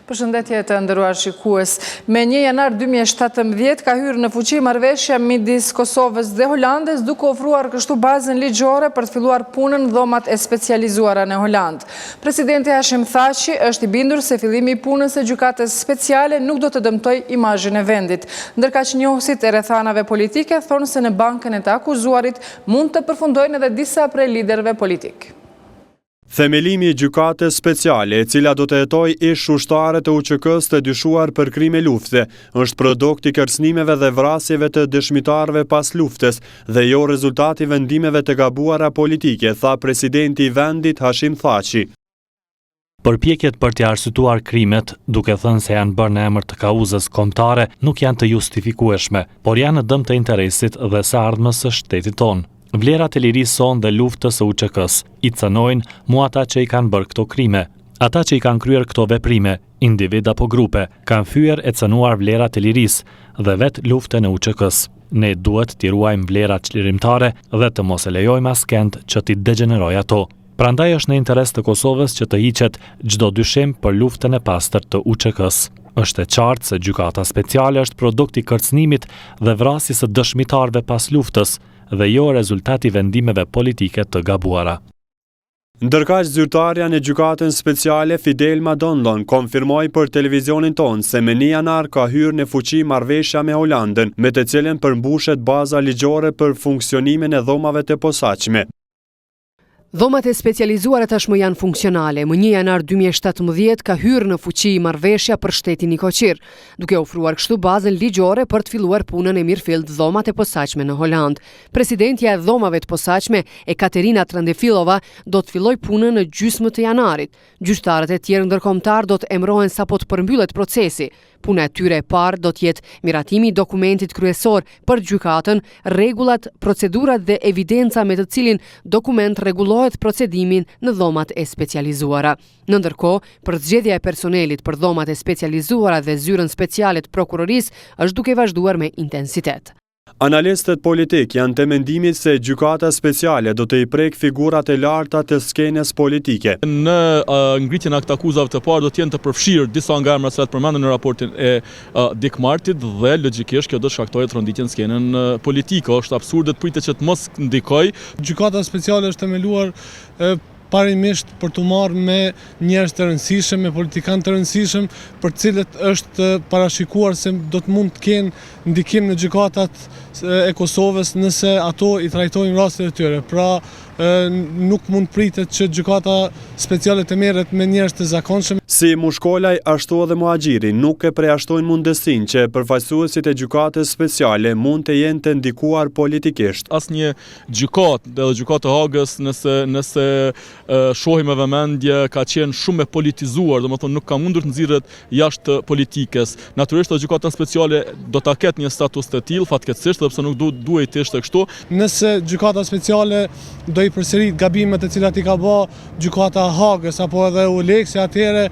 Përshëndetje të nderuar shikues. Me 1 janar 2017 ka hyrë në fuqi marrëveshja midis Kosovës dhe Holandës, duke ofruar kështu bazën ligjore për të filluar punën dhomat e specializuara në Holandë. Presidenti Hashim Thaçi është i bindur se fillimi i punës së gjykatës speciale nuk do të dëmtojë imazhin e vendit. Ndërka që njohësit e rrethanave politike thonë se në bankën e të akuzuarit mund të përfundojnë edhe disa prej liderëve politik. Themelimi i gjykatës speciale, e cila do të hetojë ish ushtarë të UÇK-s të dyshuar për krime lufte, është produkt i kërcënimeve dhe vrasjeve të dëshmitarëve pas luftës dhe jo rezultati vendimeve të gabuara politike, tha presidenti i vendit Hashim Thaçi. Përpjekjet për të arsyetuar krimet, duke thënë se janë bërë në emër të kauzës kombëtare, nuk janë të justifikueshme, por janë në dëm të interesit dhe së ardhmës së shtetit tonë. Vlerat e lirisë son dhe luftës së UÇK-s i cënojnë mu ata që i kanë bërë këto krime. Ata që i kanë kryer këto veprime, individ apo grupe, kanë fyer e cënuar vlerat e lirisë dhe vetë luftën e UÇK-s. Ne duhet t'i ruajmë vlerat çlirimtare dhe të mos e lejojmë askënd që t'i degenerojë ato. Prandaj është në interes të Kosovës që të hiqet çdo dyshim për luftën e pastër të UÇK-s. Është e qartë se gjykata speciale është produkt i kërcënimit dhe vrasjes së dëshmitarëve pas luftës dhe jo rezultati vendimeve politike të gabuara. Ndërkaq zyrtarja në gjykatën speciale Fidel Madondon konfirmoi për televizionin tonë se me 1 janar ka hyrë në fuqi marrëveshja me Holandën, me të cilën përmbushet baza ligjore për funksionimin e dhomave të posaçme. Dhomat e specializuara tashmë janë funksionale. Më 1 janar 2017 ka hyrë në fuqi marrëveshja për shtetin e Koqir, duke ofruar kështu bazën ligjore për të filluar punën e mirëfillt dhomat e posaçme në Holandë. Presidentja e dhomave të posaçme, Ekaterina Trandafilova, do të fillojë punën në gjysmë të janarit. Gjyqtarët e tjerë ndërkombëtar do të emërohen sapo të përmbyllet procesi. Puna e tyre e parë do të jetë miratimi i dokumentit kryesor për gjykatën, rregullat, procedurat dhe evidenca me të cilin dokument rregullohet procedimin në dhomat e specializuara. Në ndërkohë, për zgjedhja e personelit për dhomat e specializuara dhe zyrën speciale të prokurorisë është duke vazhduar me intensitet. Analistët politik janë të mendimit se gjykata speciale do të i prek figurat e larta të skenës politike. Në ngritjen e akuzave të parë do të jenë të përfshirë disa nga emrat që përmenden në raportin e Dick Martit dhe logjikisht kjo do të shkaktojë tronditjen në skenën politike. Është absurde të pritet që të mos ndikojë. Gjykata speciale është themeluar parimisht për të marrë me njerëz të rëndësishëm, me politikanë të rëndësishëm, për cilët është parashikuar se do të mund të kenë ndikim në gjykatat e Kosovës nëse ato i trajtojnë rastet e tyre. Pra nuk mund pritet që gjykata speciale të merret me njerëz të zakonshëm. Si Mushkolaj, ashtu edhe Muhaxhiri nuk e përjashtojnë mundësinë që përfaqësuesit e gjykatës speciale mund të jenë të ndikuar politikisht. Asnjë gjykatë, dhe gjykata e Hagës, nëse shohim me vëmendje, ka qenë shumë e politizuar, domethënë nuk ka mundur të nxirret jashtë politikës. Natyrisht gjykata speciale do ta ketë një status të tillë, fatkeqësisht, sepse nuk duhet të ishte kështu. Nëse gjykata speciale do i përsërit gabimet e cilat i ka bë gjykata e Hagës apo edhe Uleksi, atëherë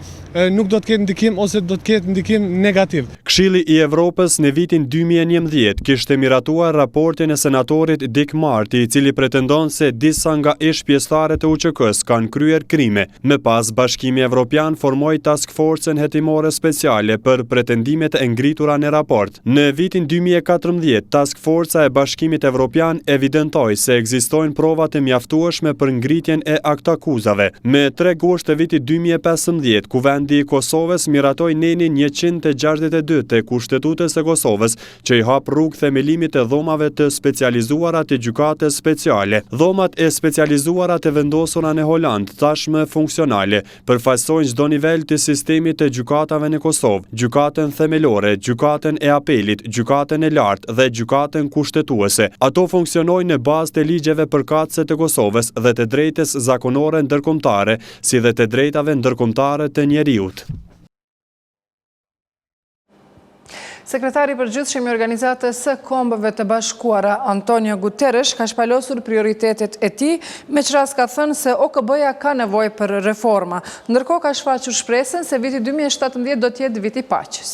nuk do të ketë ndikim ose do të ketë ndikim negativ. Këshilli i Evropës në vitin 2011 kishte miratuar raportin e senatorit Dick Marty, i cili pretendon se disa nga ish pjesëtarët e UÇK-s kanë kryer krime. Më pas, Bashkimi Evropian formoi task force-ën hetimore speciale për pretendimet e ngritura në raport. Në vitin 2014, task forca e Bashkimit Evropian evidentoi se ekzistojnë prova të mjaftueshme për ngritjen e aktakuzave. Me 3 gusht të vitit 2015, Kuvendi i Kosovës miratoi nenin 162 të Kushtetutës së Kosovës, që i hap rrugë themelimit të dhomave të specializuara të gjykatës speciale. Dhomat e specializuara të vendosura në Holandë, tashmë funksionale, përfaqësojnë çdo nivel të sistemit të gjykatave në Kosovë: gjykatën themelore, gjykatën e apelit, gjykatën e lartë dhe gjykatën kushtetuese. Ato funksionojnë në bazë të ligjeve përkatëse të Kosovës dhe të drejtës zakonore ndërkombëtare, si dhe të drejtave ndërkombëtare të njerëzit. Sekretari i përgjithshëm i Organizatës së Kombeve të Bashkuara, Antonio Guterres, ka shpalosur prioritetet e tij, me që rast ka thënë se OKB-ja ka nevojë për reforma. Ndërkohë ka shfaqur shpresën se viti 2017 do të jetë viti i paqes.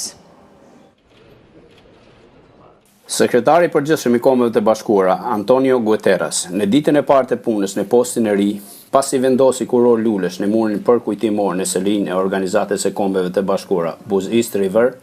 Sekretari i përgjithshëm i Kombeve të Bashkuara, Antonio Guterres, në ditën e parë të punës në postin e ri, Pasi vendosi kuror lulesh në murin përkujtimor në selin e Organizatës së Kombeve të Bashkuara Buzz East River,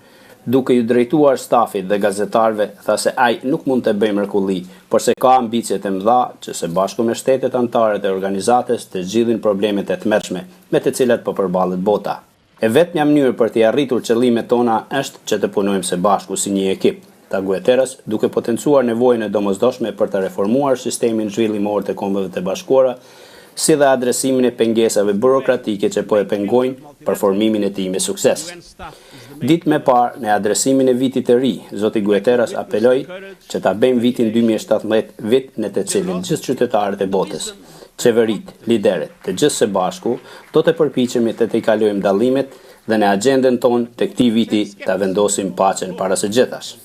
duke ju drejtuar stafit dhe gazetarve, tha se ai nuk mund të bëjë mrekulli, por se ka ambicjet e mëdha që së bashku me shtetet anëtare të organizatës të zgjidhin problemet e tmerrshme me të cilat po përballet bota. E vetmja mënyrë për të arritur qëllimet tona është që të punojmë së bashku si një ekip, tha Guterres, duke potencuar nevojën e domosdoshme për të reformuar sistemin zhvillimor të Kombeve të Bashkuara, si dhe adresimin e pengesave burokratike që po e pengojnë performimin e tij me sukses. Ditë me parë në adresimin e vitit të ri, zoti Guterres apeloi që ta bëjmë vitin 2017 vit në të cilin gjithë qytetarët e botës, qeverit, lideret të gjithë së bashku, do të përpiqemi të tejkalojmë dallimet dhe në agjendën tonë të këtij viti ta vendosim paqen para së gjithash.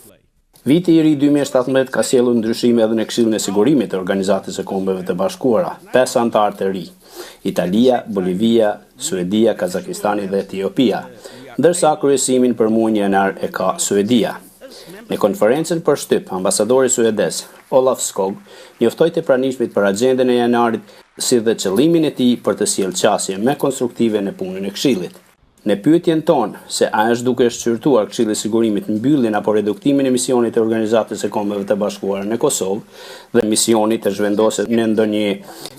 Viti i ri 2017 ka sjellur ndryshime edhe në Këshillin e Sigurimit të Organizatës së Kombeve të Bashkuara, 5 anëtar të ri: Italia, Bolivia, Suedia, Kazakistani dhe Etiopia, ndërsa kryesimin për muajin janar e ka Suedia. Në konferencën për shtyp, ambasadori suedez Olaf Skog njoftoi të pranishmit për agjendën e janarit si dhe qëllimin e tij për të sjellë qasje më konstruktive në punën e Këshillit. Në pyetjen tonë se a është duke shqyrtuar Këshilli i Sigurimit mbylljen apo reduktimin e misionit të Organizatës së Kombeve të Bashkuara në Kosovë dhe misionit të zhvendoset në ndonjë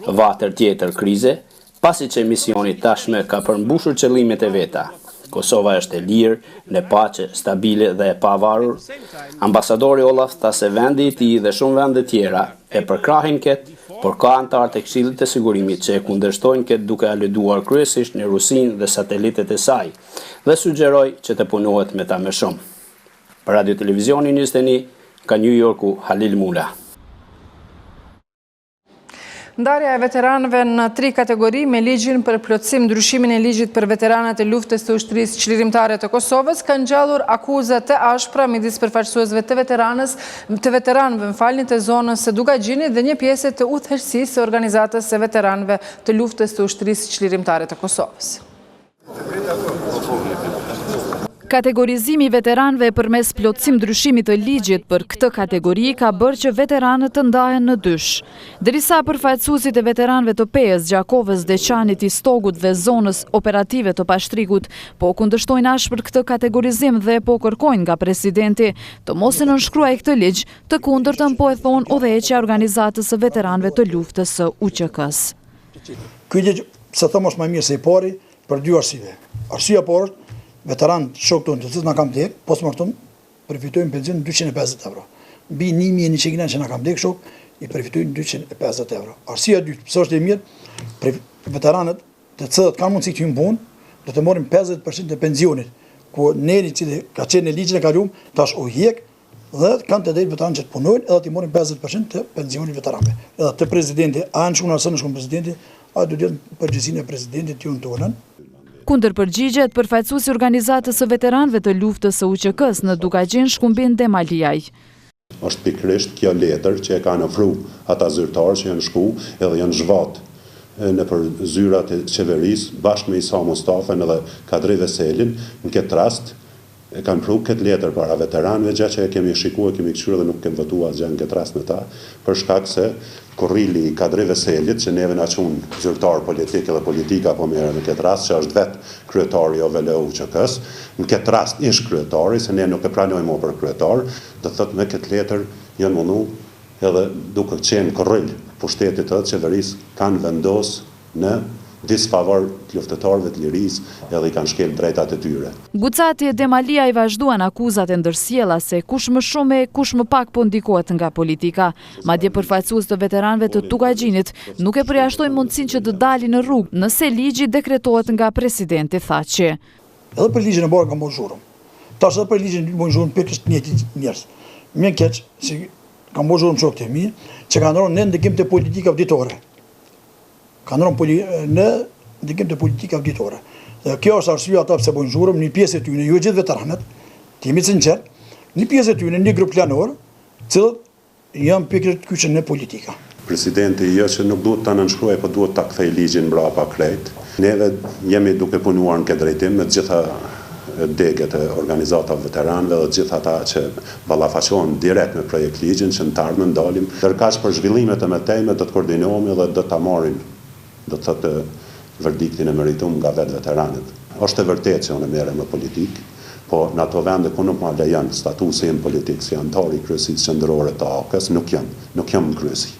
vatër tjetër krize, pasi që misioni tashmë ka përmbushur qëllimet e veta. Kosova është e lirë, në paqe, stabile dhe e pavarur. Ambasadori Olaf tha se vendi i tij dhe shumë vende tjera e përkrahin këtë, por ka anëtarë të Këshillit të Sigurimit që e kundërshtojnë këtë duke aluduar kryesisht në Rusinë dhe satelitet e saj, dhe sugjeroi që të punohet me ta më shumë. Për Radio Televizioni 21, nga New Yorku, Halil Mula. Ndarja e veteranëve në 3 kategori me ligjin për plotësim ndryshimin e ligjit për veteranët e luftës të ushtrisë çlirimtare të Kosovës ka ngjallur akuza të ashpra midis përfaqësuesve të veteranëve të zonës së Dugagjinit dhe një pjese të udhëheqësisë së organizatës së veteranëve të luftës të ushtrisë çlirimtare të Kosovës. Kategorizimi i veteranëve përmes plotësim ndryshimit të ligjit për këtë kategori ka bërë që veteranët të ndahen në dysh. Derisa përfaqësuesit e veteranëve të PES, Gjakovës, Deçanit, Istogut dhe zonës operative të Pashtrikut po kundërshtojnë ashpër këtë kategorizim dhe po kërkojnë nga presidenti të mos e nënshkruajë këtë ligj, të kundërtën po e thonë udhëheqja e organizatës së veteranëve të luftës së UÇK-s. Ky ligj, sa them, është më mirë se i pari për 2 arsye. Arsyeja e parë, veteranë shokë tonë të cilët na kanë vdekur, postmortem përfitojnë pension 250 euro. Mbi 1100 që na kanë vdekur shok, i përfitojnë 250 euro. Arsyeja e dytë, pse është e mirë, për veteranët të cilët kanë mundësi të hyjnë punë, do të marrin 50% të pensionit, ku neri që ka qenë në ligjin e kaluar, tash u hiq dhe kanë të drejtë veteranë që të punojnë edhe të marrin 50% të pensionit veteranëve. Edhe të presidenti, anë shumë nëse në presidenti, a do të jetë përgjegjësinë e presidentit ju në tonën. Kundër përgjigjet, përfaqësuesi i organizatës së veteranëve të luftës së UÇK-s në Dugagjin, Shkumbin Demaliaj. Është pikërisht kjo letër që e kanë ofruar ata zyrtarë që janë shku edhe janë zhvatë në për zyrat e qeverisë bashkë me Isa Mustafën edhe Kadri Veselin. Në këtë rast e kanë pru këtë letër para veteranëve, gjë që e kemi shikuar, kemi këshyrë dhe nuk kemi votuar asgjë në këtë rast me ta, për shkak se kurrili i Kadri Veselit, që neve na quhen zyrtar politik edhe politika po merr në këtë rast, që është vetë kryetari i OVL-UÇK-s, në këtë rast ish kryetari, se ne nuk e pranojmë më për kryetar, do thotë me këtë letër janë mundu edhe duke qenë kurril pushtetit të qeverisë kanë vendosur në disfavor të luftëtarëve të lirisë edhe i kanë shkel drejtat e tyre. Gucati e Demalia i vazhduan akuzat e ndërsjella se kush më shumë e kush më pak po ndikohet nga politika. Madje përfaqësues të veteranëve të Dugagjinit nuk e përjashtojnë mundësinë që të dalin në rrugë nëse ligji dekretohet nga presidenti, thaqë. Edhe për ligjin e parë kam bërë zhurmë. Tash edhe për ligjin e dytë bën zhurmë pikërisht njerëz. Më keq si kam bërë zhurmë shokët e mi që kanë rënë në ndikim të politika auditore. Kanë rënë në ndikim të politika auditore. Dhe kjo është arsyeja ata pse bën zhurmë, një pjesë e tyre, jo gjithë veteranët, të jemi sinqert, një pjesë e tyre, një grup planor, cilët janë pikërisht kyçën në politika. Presidenti jo që nuk duhet ta nënshkruaj, po duhet ta kthej ligjin mbrapa krejt. Neve jemi duke punuar në këtë drejtim me të gjitha deget e organizatave veteranëve dhe gjithë ata që ballafaqohen direkt me projekt ligjin që në të ardhmen dalim. Ndërkaq për zhvillimet e mëtejme do të koordinohemi dhe do ta marrim do të thotë verdiktin e meritum nga vetë veteranët. Është e vërtetë që unë merrem me politikë, po në ato vende ku nuk ma lejon statusi im politik si antar i kryesisë qendrore të AK-s, nuk jam në kryesi.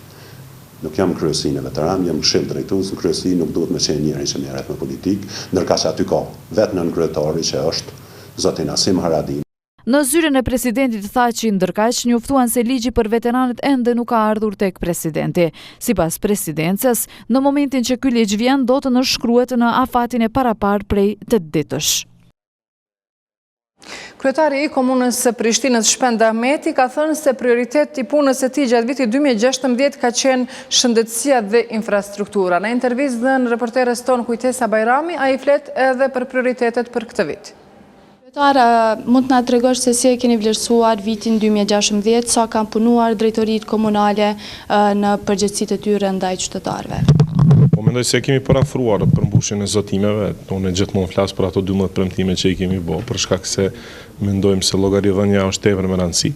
Nuk jam në kryesinë e veteran, jam këshill drejtues, në kryesi nuk duhet me qenë njëri që merret me politikë, ndërka që aty ka vetë nën kryetari që është zoti Nasim Haradin. Në zyrën e presidentit tha që ndërkaq njoftuan se ligji për veteranët ende nuk ka ardhur tek presidenti. Sipas presidencës, në momentin që ky ligj vjen do të nënshkruhet në afatin e parapar prej 8 ditësh. Kryetari i Komunës së Prishtinës Shpend Ahmeti ka thënë se prioritet i punës së tij gjatë vitit 2016 ka qenë shëndetësia dhe infrastruktura. Në intervistën reporteres tonë Kujtesa Bajrami, ai flet edhe për prioritetet për këtë vit. Mund të na tregosh se si e keni vlerësuar vitin 2016, sa kanë punuar drejtoritë komunale në përgjegjësitë e tyre ndaj qytetarëve? Po mendoj se kemi parafruar përmbushjen e zotimeve, unë gjithmonë flas për ato 12 premtime që i kemi bërë, për shkak se mendojmë se llogaridhënia është tepër me rëndësi.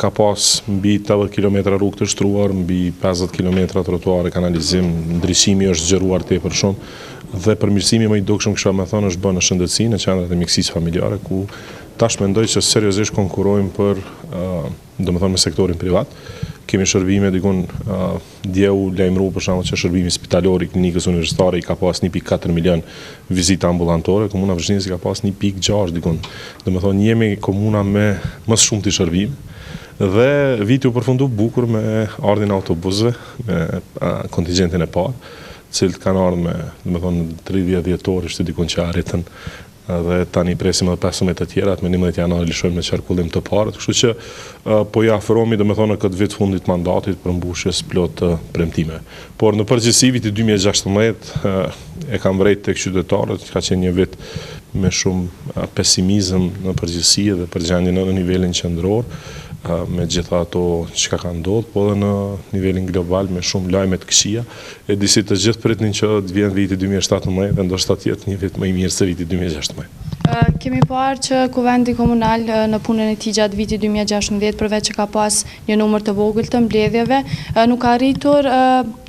Ka pas mbi 80 km rrugë të shtruar, mbi 50 km trotuare, kanalizim, ndriçimi është zgjeruar tepër shumë dhe përmirësimi më i dukshëm kisha më thënë është bërë në shëndetësi, në qendrat e mjekësisë familjare, ku tash mendoj që seriozisht konkurrojmë për domethënë me sektorin privat. Kemi shërbime dikun dje u lajmëru për shembull që shërbimi spitalor i klinikës universitare i ka pas 1.4 milion vizita ambulantore, komuna Prishtinës ka pas 1.6 dikun. Domethënë jemi komuna me më shumë të shërbim dhe viti u përfundu bukur me ardhin e autobusëve, me kontingjentin e parë, cilët kanë ardhur me, domethënë 30 dhjetor ishte dikun që arritën dhe tani presim edhe 15 të tjera, me 11 janar lëshojmë në qarkullim të parët, kështu që po ja afrohemi domethënë në këtë vit fundit mandatit për mbushjes plot të premtime. Por në përgjithësi viti 2016 e kam vrejt tek qytetarët, ka qenë një vit me shumë pesimizëm në përgjithësi dhe përgjendje në nivelin qendror, me gjitha ato që ka ndodhur, po edhe në nivelin global me shumë lajme të këqija. E disi të gjithë pritnin që të vjen viti 2017 dhe ndoshta të jetë një vit më i mirë se viti 2016. Kemi parë që Kuvendi Komunal në punën e tij gjatë vitit 2016, përveç që ka pas një numër të vogël të mbledhjeve, nuk ka arritur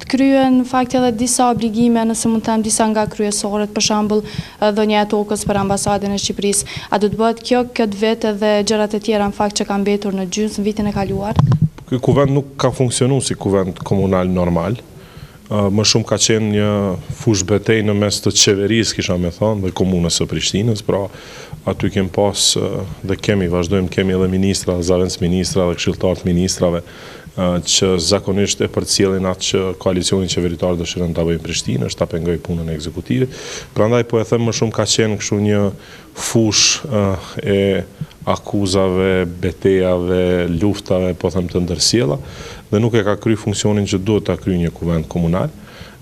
të kryen në fakt edhe disa obligime, nëse mund të them disa nga kryesorët, për shembull dhënia e tokës për ambasadën e Shqipërisë. A do të bëhet kjo këtë vit edhe gjërat e tjera në fakt që kanë mbetur në gjysmë vitin e kaluar? Ky kuvend nuk ka funksionuar si kuvend komunal normal. Më shumë ka qenë një fush betej në mes të qeverisë, kisha me thonë, dhe komunës së Prishtinës, pra aty kemi pas dhe vazhdojmë kemi edhe ministra, zavendës ministra dhe këshilltarët ministrave, që zakonisht e përcjellin atë që koalicioni qeveritar dëshiron ta bëjë Prishtinë, është ta pengoj punën e ekzekutivit. Prandaj po e them më shumë ka qenë kështu një fush e akuzave, betejave, luftave, po them të ndërsjella, dhe nuk e ka kry funksionin që duhet ta kryejë një kuvend komunal,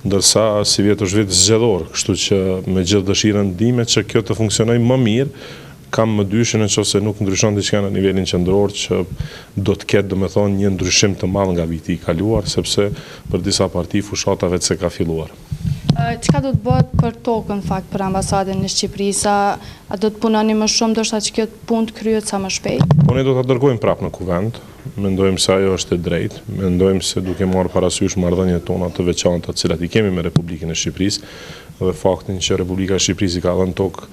ndërsa si vjet është vit zgjedhor, kështu që me gjithë dëshirën ndihme që kjo të funksionojë më mirë, kam më dyshën nëse nuk ndryshon diçka në nivelin qendror që do të ketë domethënë një ndryshim të madh nga viti i kaluar, sepse për disa parti fushata vetë se ka filluar. Çka do të bëhet për tokën fakt për ambasadën e Shqipërisë? A do të punoni më shumë ndoshta që kjo punë të kryhet sa më shpejt? Po ne do ta dërgojmë prapë në kuvend. Mendojmë se ajo është e drejtë. Mendojmë se duke marrë parasysh marrëdhëniet tona të veçanta të cilat i kemi me Republikën e Shqipërisë dhe faktin që Republika e Shqipërisë ka dhënë tokë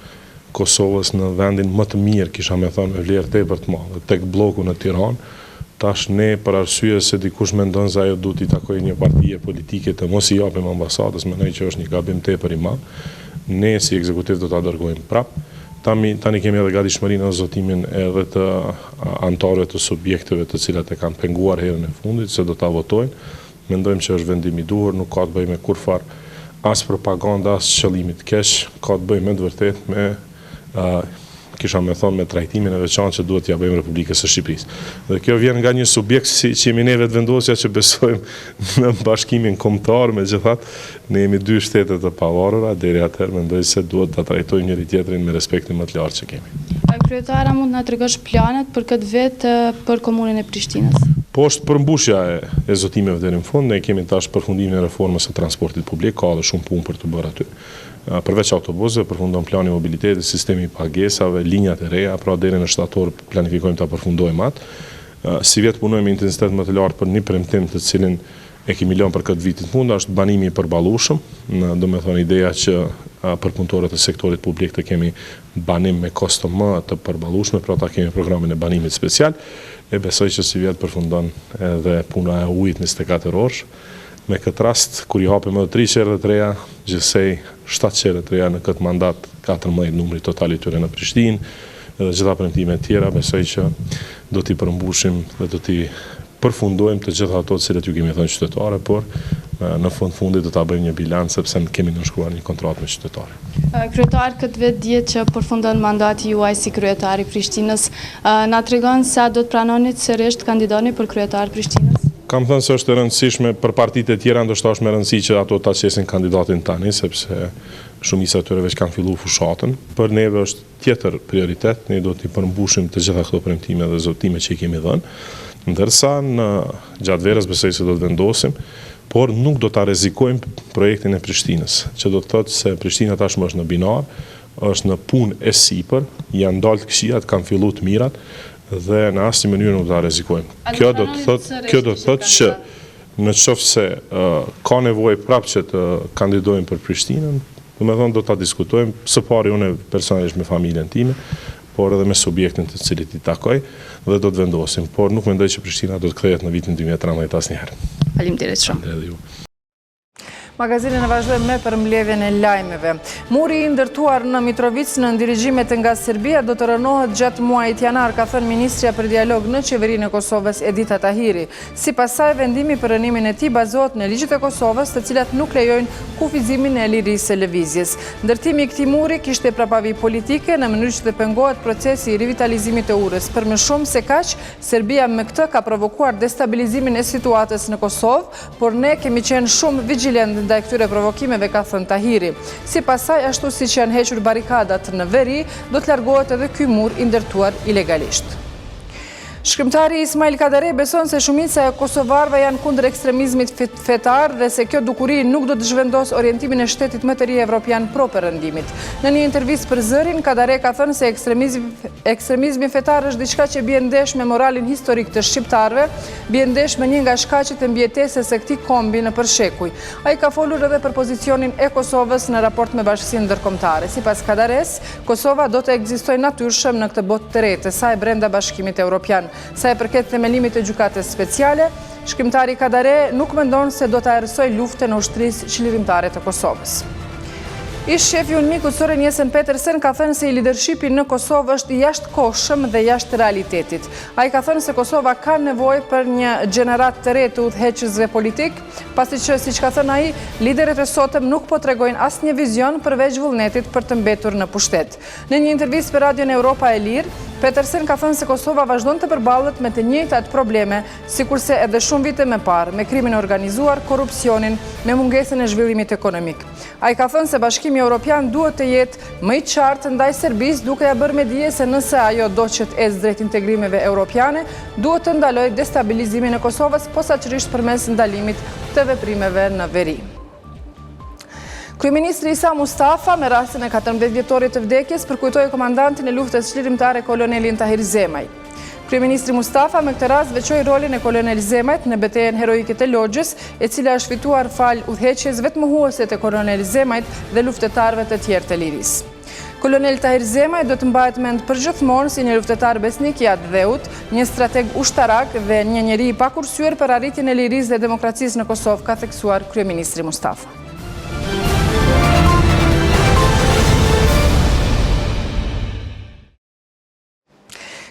Kosovës në vendin më të mirë, kisha me thënë, me vlerë tepër të madhe, tek bloku në Tiranë. Tash ne për arsye se dikush mendon se ajo duhet i takojë një partie politike të mos i japim ambasadës, mendoj që është një gabim tepër i madh. Ne si ekzekutiv do ta dërgojmë prapë. Tani kemi edhe gatishmërinë në zotimin edhe të anëtarëve të subjekteve të cilat e kanë penguar herën e fundit se do ta votojnë. Mendojmë që është vendim i duhur, nuk ka të bëjë me kurfar as propaganda, as qëllimit keq, ka të bëjë me të vërtetë me kisha me thonë me trajtimin e veçantë që duhet t'ja bëjmë Republikës së Shqipërisë. Dhe kjo vjen nga një subjekt që jemi ne vetëvendosja që besojmë në bashkimin kombëtar, megjithatë ne jemi dy shtete të pavarura, deri atëherë mendoj se duhet ta trajtojmë njëri tjetrin me respektin më të lartë që kemi. Kryetara, mund na tregosh planet për këtë vit për komunën e Prishtinës? Po është përmbushja e zotimeve deri në fund, ne kemi tash përfundimin e reformës së transportit publik, ka edhe shumë punë për të bërë aty. Përveç autobusëve, përfundon plani mobilitetit, sistemi i pagesave, linjat e reja, pra deri në shtator planifikojmë ta përfundojmë atë. Si vjet punojmë me intensitet më të lartë për një premtim të cilin e kemi lënë për këtë vitin fund, është banimi i përballueshëm, do të thonë ideja që për punëtorët e sektorit publik të kemi banim me kosto më të përballueshme, pra ta kemi programin e banimit special, e besoj që si vjet përfundon edhe puna e ujit 24 orësh. Me këtë rast, kur i hapim edhe 3 qerë të reja, gjithsej 7 qerë të reja në këtë mandat, 14 numri totali tyre në Prishtinë, edhe gjitha premtime tjera, besoj që do t'i përmbushim dhe do t'i përfundojmë të gjitha ato të cilët ju kemi thënë qytetare, por në fundit do ta bëjmë një bilanc sepse kemi nënshkruar një kontratë me qytetarë. Kryetar, këtë vit dihet që përfundon mandati juaj si kryetar i Prishtinës. Na tregon sa do të pranoni sërish të kandidoni për kryetar Prishtinës? Kam thënë se është e rëndësishme për partitë e tjera, ndoshta është me rëndësi që ato ta qesin kandidatin tani, sepse shumica e tyre veç kanë filluar fushatën. Për neve është tjetër prioritet, ne do t'i përmbushim të gjitha këto premtime dhe zotime që i kemi dhënë, ndërsa në gjatë verës besoj se do të vendosim, por nuk do ta rrezikojmë projektin e Prishtinës, që do të thotë se Prishtina tashmë është në binar, është në punë e sipër, janë dalë këqijat, kanë filluar të mirat, dhe në asnjë mënyrë nuk do ta rrezikojmë. Kjo do të thotë që në qoftë se ka nevojë prapë që të kandidojmë për Prishtinën, do ta diskutojmë së pari unë personalisht me familjen time, por edhe me subjektin të cilit i takoj dhe do të vendosim, por nuk mendoj që Prishtina do të kthehet në vitin 2013 asnjëherë. Faleminderit shumë. Magazinë në vazhdojmë me përmbledhjen e lajmeve. Muri i ndërtuar në Mitrovic në dirigjimet nga Serbia do të rënohet gjatë muajit janar, ka thënë Ministrja për Dialog në Qeverinë e Kosovës Edita Tahiri. Sipas saj, vendimi për rënimin e tij bazohet në ligjet e Kosovës, të cilat nuk lejojnë kufizimin e lirisë së lëvizjes. Ndërtimi i këtij muri kishte prapavi politike në mënyrë që të pengohet procesi i rivitalizimit të urës. Për më shumë se kaq, Serbia me këtë ka provokuar destabilizimin e situatës në Kosovë, por ne kemi qenë shumë vigjilentë ndaj këtyre provokimeve, ka thënë Tahiri. Sipas saj, ashtu siç janë hequr barikadat në veri, do të largohet edhe ky mur i ndërtuar ilegalisht. Shkrimtari Ismail Kadare beson se shumica e kosovarëve janë kundër ekstremizmit fetar dhe se kjo dukuri nuk do të zhvendos orientimin e shtetit më të ri evropian pro perëndimit. Në një intervistë për Zërin, Kadare ka thënë se ekstremizmi fetar është diçka që bie ndesh me moralin historik të shqiptarëve, bie ndesh me një nga shkaqet e mbijetesës së këtij kombi në përshekuj. Ai ka folur edhe për pozicionin e Kosovës në raport me Bashkinë Ndërkombëtare. Sipas Kadares, Kosova do të ekzistojë natyrshëm në këtë botë të re të saj brenda Bashkimit Evropian. Sa e përket themelimit të gjykatës speciale, shkrimtari Kadare nuk mendon se do të erësoj luftën e ushtrisë qlirimtare të Kosovës. Ish shefi UNMIK Søren Jessen Petersen ka thënë se i leadershipi në Kosovë është jashtëkohshëm dhe jashtë realitetit. Ai ka thënë se Kosova ka nevojë për një gjenerat të re të udhëheqësve politik, pasi që, siç ka thënë ai, liderët e sotëm nuk po tregojnë asnjë vizion përveç vullnetit për të mbetur në pushtet. Në një intervistë për Radion Europa e Lirë, Petersen ka thënë se Kosova vazhdon të përballet me të njëjtat probleme, sikurse edhe shumë vite më parë, me krimin e organizuar, korrupsionin, me mungesën e zhvillimit ekonomik. Ai ka thënë se Bashkimi Evropian duhet të jetë më i qartë ndaj Serbisë, duke ja bërë me dije se nëse ajo do që të ecë drejt integrimeve europiane, duhet të ndalojë destabilizimin e Kosovës, posaçërisht përmes ndalimit të veprimeve në veri. Kryeministri Isa Mustafa, me rastin e 14 vjetorit të vdekjes, përkujtoi komandantin e luftës çlirimtare kolonelin Tahir Zemaj. Kryeministri Mustafa me këtë rast veçoi rolin e kolonel Zemajt në betejën heroike të Logjës, e cila është fituar fal udhëheqjes vetmuhuese të kolonel Zemajt dhe luftetarëve të tjerë të lirisë. Kolonel Tahir Zemaj do të mbahet mend përgjithmonë si një luftetar besnik i atdheut, një strateg ushtarak dhe një njeri i pakursyer për arritjen e lirisë dhe demokracisë në Kosovë, ka theksuar kryeministri Mustafa.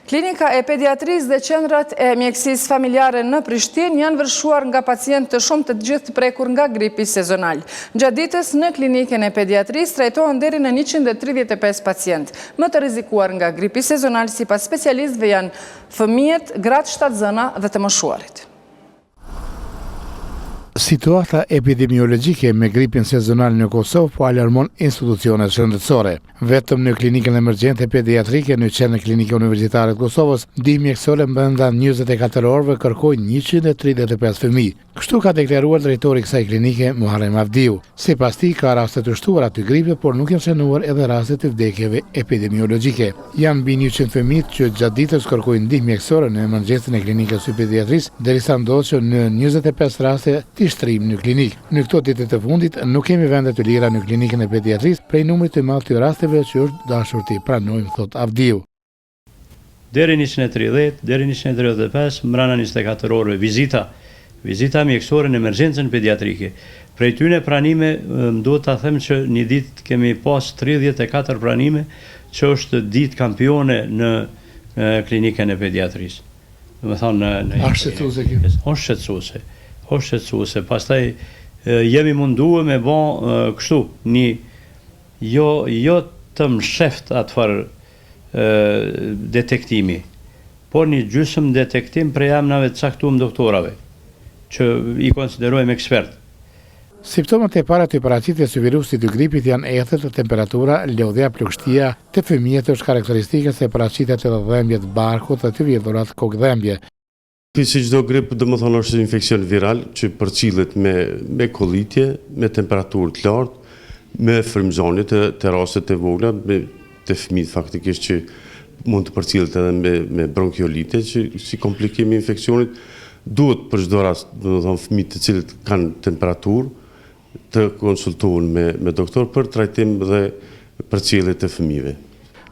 Klinika e pediatrisë dhe qendrat e mjekësisë familjare në Prishtinë janë vërshuar nga pacientë të shumë të gjithë prekur nga gripi sezonal. Gjatë ditës në klinikën e pediatrisë trajtohen deri në 135 pacientë. Më të rrezikuar nga gripi sezonal sipas specialistëve janë fëmijët, gratë shtatzëna dhe të moshuarit. Situata epidemiologjike me gripin sezonal në Kosovë po alarmon institucionet shëndetësore. Vetëm në klinikën emergjente pediatrike në qendrën klinike universitare të Kosovës, ndihmë mjekësore brenda 24 orëve kërkojnë 135 fëmijë. Kështu ka deklaruar drejtori i kësaj klinike, Muharrem Avdiu. Sipas tij, ka raste të shtuara të gripit, por nuk janë shënuar edhe raste të vdekjeve epidemiologjike. Janë mbi 100 fëmijë që gjatë ditës kërkojnë ndihmë mjekësore në emergjencën e klinikës së pediatrisë, derisa ndodh që në 25 raste të shtrim në klinik. Në këto ditë të fundit nuk kemi vende të lira në klinikën e pediatrisë prej numrit të madh të rasteve që është dashur të pranojmë, thot Avdiu. Deri 130, deri 135, mbrana 24 orëve vizita mjekësore në emergjencën pediatrike. Prej tyne pranime, duhet ta them që një ditë kemi pas 34 pranime, që është ditë kampione në klinikën e pediatrisë. Do të thonë është shqetësuese. Pastaj jemi munduar me bë kështu, një jo të msheft atëfar detektimi, por një gjysmë detektim prej emrave të caktuar doktorave, që i konsiderojmë ekspert. Simptomat e para të paraqitjes së virusit të gripit janë ethet, temperatura, lodhja, plagështia. Te fëmijët është karakteristike se paraqiten edhe dhëmbje të barkut dhe të vjedhurat kokëdhëmbje. Si çdo grip, domethënë është infekcion viral që përcillet me kollitje, me temperaturë të lartë, me frymëzone të raste të vogla, të fëmijët faktikisht që mund të përcillet edhe me bronkiolite, që si komplikim i infeksionit duhet për çdo rast, domethënë fëmijët të cilët kanë temperaturë të konsultohen me doktor për trajtim dhe përcjellje të fëmijëve.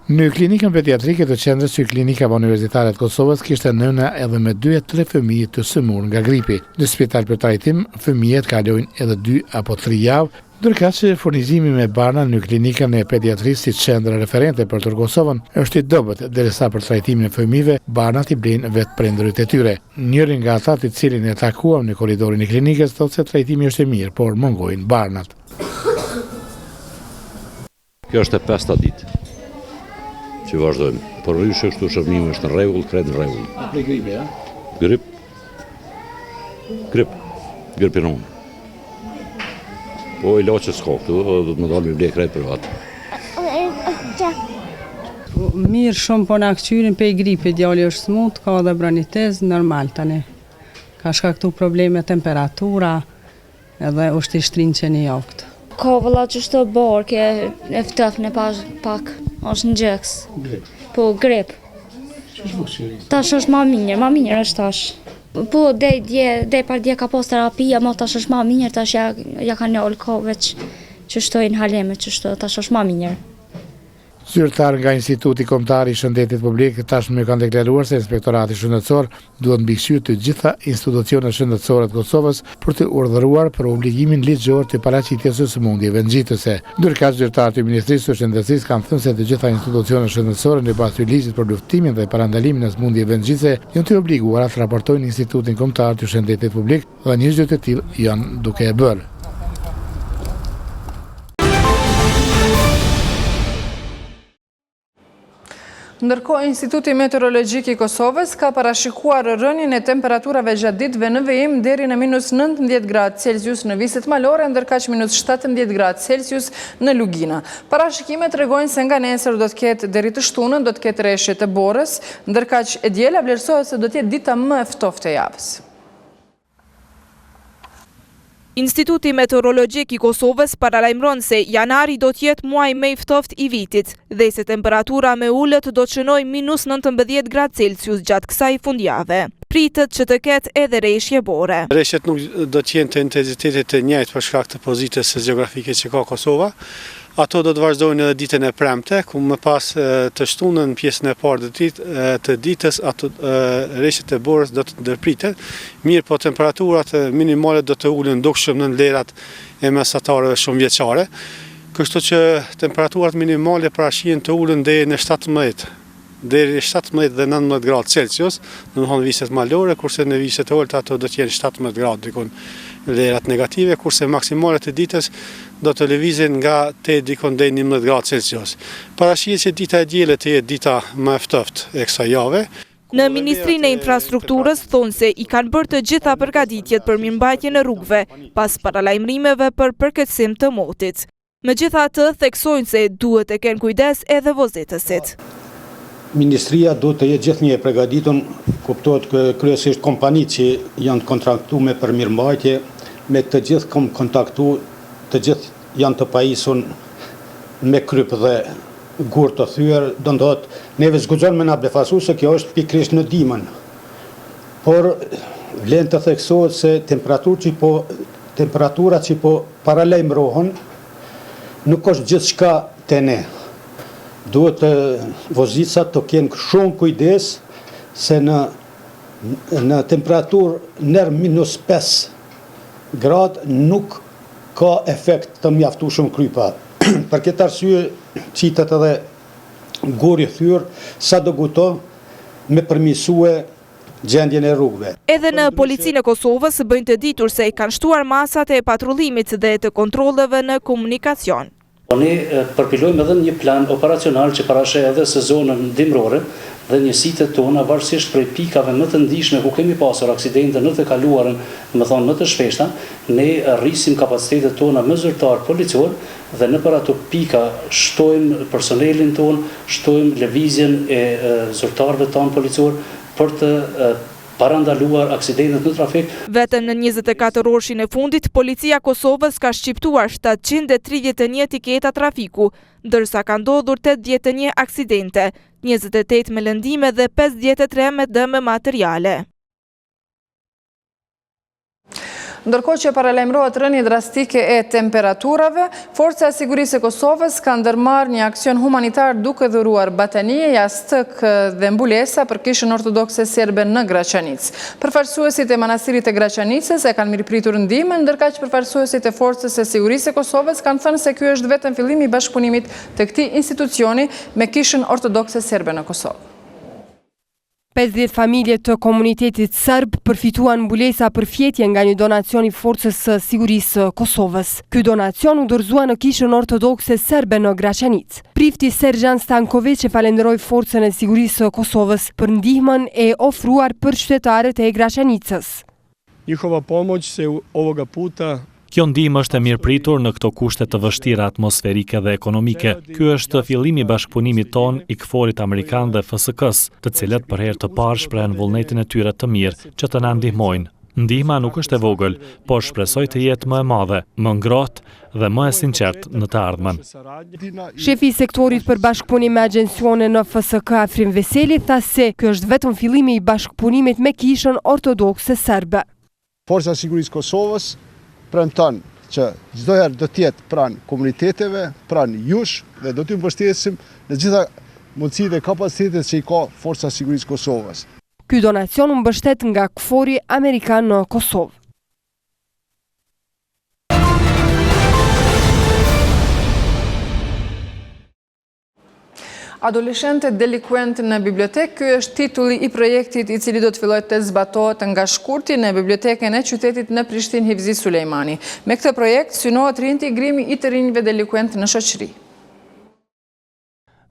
Në klinikën pediatrike të qendrës së klinika universitare të Kosovës kishte nëna edhe me 2-3 fëmijë të sëmurë nga gripi. Në spital për trajtim, fëmijët kalojnë edhe 2 apo 3 javë, ndërka që furnizimi me barna në klinikën e pediatrisë si qendra referente për tërë Kosovën është i dobët, derisa për trajtimin e fëmijëve barnat i blejnë vetë prindërit e tyre. Njëri nga ata të cilin e takuam në korridorin e klinikës thotë se trajtimi është i mirë, por mungojnë barnat. Kjo është e 5-ta ditë që vazhdojmë, por rryshe kështu shërbimi është në rregull, krejt në rregull. Apo gripi, a? Gripin unë. Po i loqë s'ka këtu, do të më dalë me blej krejt privat. Mirë shumë, po në akqyrin pe i gripi, djali është smut, ka dhe branitez, normal tani. Ka shkaktu probleme temperatura, edhe është i shtrin që një javë këtë. Ka vëlla që shto barke, e ftëf në pak, është në gjëks. Po, grip. Tash është ma mirë është tash. Po, dej par dje ka pos terapia, ma tash është ma mirë, tash ja ka njëllë ka veç që shtojnë haleme, që shto, tash është ma mirë. Zyrtar nga Instituti Kombëtar i Shëndetit Publik tashmë kanë deklaruar se Inspektorati Shëndetësor duhet mbikëqyrë të gjitha institucionet shëndetësore të Kosovës për të urdhëruar për obligimin ligjor të paraqitjes së sëmundjeve ngjitëse. Ndërka zyrtarët e Ministrisë së Shëndetësisë kanë thënë se të gjitha institucionet shëndetësore në bazë të ligjit për luftimin dhe parandalimin e sëmundjeve ngjitëse janë të obliguara të raportojnë Institutin Kombëtar të Shëndetit Publik dhe një gjë të tillë janë duke e bërë. Ndërkohë, Instituti Meteorologjik i Kosovës ka parashikuar rënien e temperaturave gjatë ditëve në vijim deri në -19 gradë Celsius në Viset Malore, ndërkaq -17 gradë Celsius në Lugina. Parashikimet tregojnë se nga nesër do të ketë deri të shtunën do të ketë rreshje të borës, ndërkaq e diela vlerësohet se do të jetë dita më e ftohtë e javës. Instituti Meteorologjik i Kosovës paralajmëron se janari do të jetë muaj më i ftohtë i vitit dhe se temperatura me ulët do të shënojë -19 gradë Celsius gjatë kësaj fundjavë. Pritet që të ketë edhe rreshje bore. Rreshjet nuk do të jenë të intensitetit të njëjtë për shkak të pozitës gjeografike që ka Kosova. Ato do të vazhdojnë edhe ditën e premte, ku më pas të shtunën pjesën e parë të ditës, ato rreshjet e borës do të ndërpritet. Mirë, po temperaturat minimale do të ulën dukshëm në vlerat e mesatarëve shumë vjeçare. Kështu që temperaturat minimale parashihen të ulën deri në 17 dhe 19 gradë Celsius, domethënë viset malore, kurse në viset e ulta ato do të jenë 17 gradë dikon vlerat negative, kurse maksimalet e ditës do të lëvizin nga 8 dikon deri 11 gradë Celsius. Parashihet që dita e dielës të jetë dita më e ftohtë e kësaj jave. Në Ministrinë e Infrastrukturës thonë se i kanë bërë të gjitha përgatitjet për mirëmbajtjen e rrugëve pas paralajmërimeve për përkatësim të motit. Megjithatë, theksojnë se duhet të kenë kujdes edhe vozitësit. Ministria duhet të jetë gjithnjë e përgatitur, kuptohet kryesisht kompanitë që janë kontraktuar për mirëmbajtje, me të gjithë kam kontaktuar, të gjithë janë të pajisur me kryp dhe gur të thyer, do të thotë neve zguxon me na befasu se kjo është pikërisht në dimën. Por vlen të theksohet se temperaturat që po paralajmërohen nuk është gjithçka te ne. Duhet vozicat të kenë shumë kujdes se në temperaturë nër -5 gradë nuk ka efekt të mjaftueshëm krypa. Për këtë arsye qitet edhe gori thyr sa do guto me përmirësue gjendjen e rrugëve. Edhe në policinë e Kosovës bëjnë të ditur se i kanë shtuar masat e patrullimit dhe të kontrolleve në komunikacion. Ne përpilojmë edhe një plan operacional që parashë edhe sezonën dimrore dhe njësitë tona varësisht prej pikave më të ndihshme ku kemi pasur aksidente në të kaluarën, më thonë më të shpeshta, ne rrisim kapacitetet tona më zyrtar policor dhe nëpër ato pika shtojmë personelin ton, shtojmë lëvizjen e zyrtarëve tonë policor për të parandaluar aksidentet në trafik. Vetëm në 24 orëshin e fundit, policia Kosovës ka shqiptuar 731 etiketa trafiku, ndërsa ka ndodhur 81 aksidente, 28 me lëndime dhe 53 me dëme materiale. Ndërkohë që paralajmërohet rënje drastike e temperaturave, Forca e Sigurisë e Kosovës ka ndërmarrë një aksion humanitar duke dhuruar batanije, jastëk dhe mbulesa për Kishën Ortodokse Serbe në Graçanicë. Përfaqësuesit e manastirit e Graçanicës e kanë mirëpritur ndihmën, ndërkaq që e Forcës e Sigurisë e Kosovës kanë thënë se ky është vetëm fillimi i bashkëpunimit të këtij institucioni me Kishën Ortodokse Serbe në Kosovë. 50 familje të komunitetit serb përfituan mbulesa për fjetje nga një donacion i Forcës së Sigurisë Kosovës. Ky donacion u dorëzua në Kishën Ortodokse Serbe në Graçanicë. Prifti Sergjan Stanković e falenderoi Forcën e Sigurisë Kosovës për ndihmën e ofruar për qytetarët e Graçanicës. Njihova pomoć se ovoga puta Kjo ndihmë është e mirëpritur në këto kushte të vështira atmosferike dhe ekonomike. Ky është fillimi i bashkëpunimit ton i KFOR-it amerikan dhe FSK-s, të cilët për herë të parë shprehen vullnetin e tyre të mirë që të na ndihmojnë. Ndihma nuk është e vogël, por shpresoj të jetë më e madhe, më ngrohtë dhe më e sinqert në të ardhmen. Shefi i sektorit për bashkëpunim me agjencione në FSK Afrim Veseli tha se ky është vetëm fillimi i bashkëpunimit me Kishën Ortodokse Serbe. Forca e Sigurisë Kosovës premton që çdo herë do të jetë pranë komuniteteve, pranë jush dhe do t'ju mbështesim në gjitha mundësitë dhe kapacitetet që i ka Forca e Sigurisë Kosovës. Ky donacion u mbështet nga KFOR-i amerikan në Kosovë. Adoleshente delikuent në bibliotek, ky është titulli i projektit i cili do të fillojë të zbatohet nga shkurti në bibliotekën e qytetit në Prishtinë Hivzi Sulejmani. Me këtë projekt synohet reintegrimi i të rinjve delikuent në shoqëri.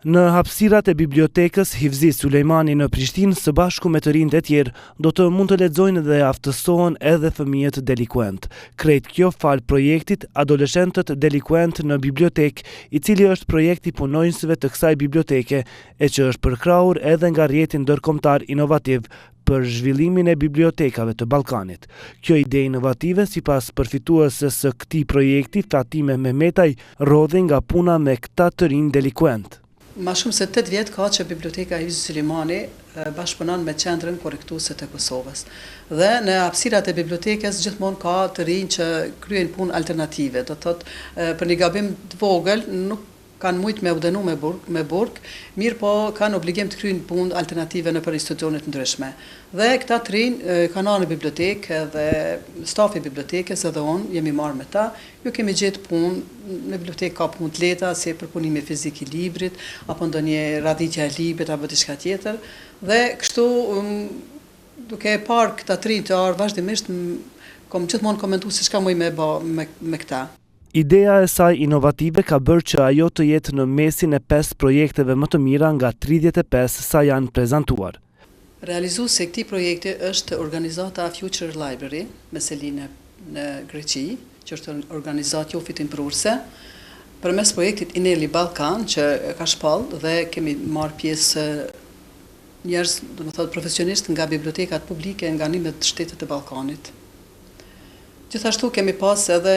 Në hapësirat e bibliotekës Hivzi Sulejmani në Prishtinë, së bashku me të rinjt e tjerë, do të mund të lexojnë dhe aftësohen edhe fëmijët delikuent. Krejt kjo fal projektit Adoleshentët delikuent në bibliotek, i cili është projekti punonjësve të kësaj biblioteke, e që është përkrahur edhe nga rrjetin ndërkombëtar inovativ për zhvillimin e bibliotekave të Ballkanit. Kjo ide inovative, sipas përfitueses së këtij projekti, Fatime Mehmetaj, rodhi nga puna me këta të rinj delikuent. Ma shumë se 8 vjetë ka që Biblioteka Hivzi Sulejmani bashkëpunon me Qendrën Korrektuese të Kosovës. Dhe në hapësirat e bibliotekës gjithmonë ka të rinj që kryejnë punë alternative. Do thotë për një gabim të vogël nuk kanë mujt me u dënu me burg, mirë po kanë obligim të kryejnë punë alternative në për institucionet ndryshme. Dhe këta të rinj kanë ardhur në bibliotekë dhe stafi i bibliotekës edhe unë jemi marrë me ta. Ju kemi gjetë punë, në bibliotekë ka punë të lehta, si përpunimi fizik i librit, apo ndonjë radhitja e librit apo diçka tjetër. Dhe kështu duke e parë këta të rinj të ardhur vazhdimisht kom gjithmonë komentuar se çka muj me bë me këta. Ideja e saj inovative ka bërë që ajo të jetë në mesin e 5 projekteve më të mira nga 35 sa janë prezantuar. Realizuese e këtij projekti është organizata Future Library me selinë në Greqi, që është organizatë jo fitimprurse, përmes projektit Ineli Ballkan që ka shpallë dhe kemi marrë pjesë njerëz, domethënë profesionistë nga bibliotekat publike nga 11 shtetet e Ballkanit. Gjithashtu kemi pas edhe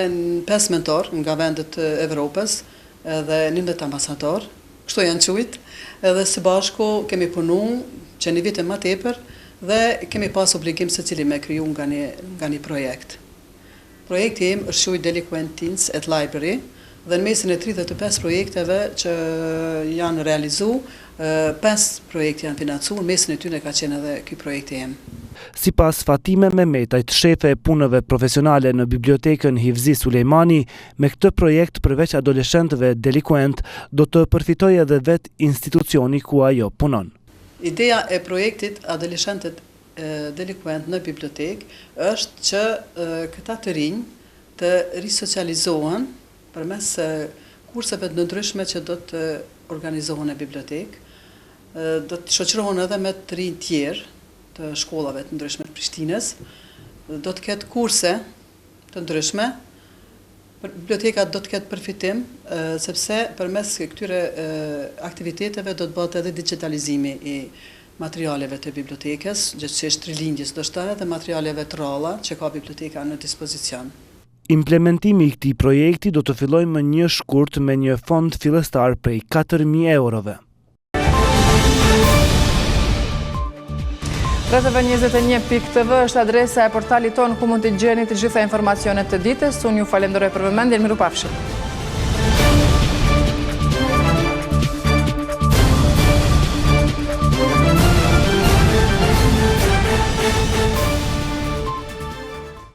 5 mentor nga vendet e Evropës dhe 11 ambasador, kështu janë quajt, edhe së bashku kemi punu që një vit e më tepër dhe kemi pas obligim se cili me kryu nga një projekt. Projekti im është quajtur Delinquent Teens at Library dhe në mesin e 35 projekteve që janë realizu, 5 projekte janë financuar, në mesin e tyre ka qenë edhe ky projekti im. Si pas Fatime Mehmetajt, shefe e punëve profesionale në bibliotekën Hivzi Sulejmani, me këtë projekt përveç adoleshentëve delinkuent, do të përfitoj edhe vet institucioni ku ajo punon. Ideja e projektit adoleshentët delinkuent në bibliotek është që këta të rinj të risocializohen përmes kurseve të ndryshme që do të organizohen në bibliotek, do të shoqërohen edhe me të rinj tjerë të shkollave të ndryshme të Prishtinës, do të ketë kurse të ndryshme, bibliotekat do të ketë përfitim, sepse përmes këtyre aktiviteteve do të bëhet edhe digitalizimi i materialeve të bibliotekës, gjithsesi trilindjes ndoshta dhe materialeve të ralla që ka biblioteka në dispozicion. Implementimi i këtij projekti do të fillojë më një shkurt me një fond fillestar prej 4.000 eurove. RTV21.tv është adresa e portalit tonë ku mund të gjeni të gjitha informacionet të ditës. Unë ju falenderoj për vëmendjen, mirupafshim.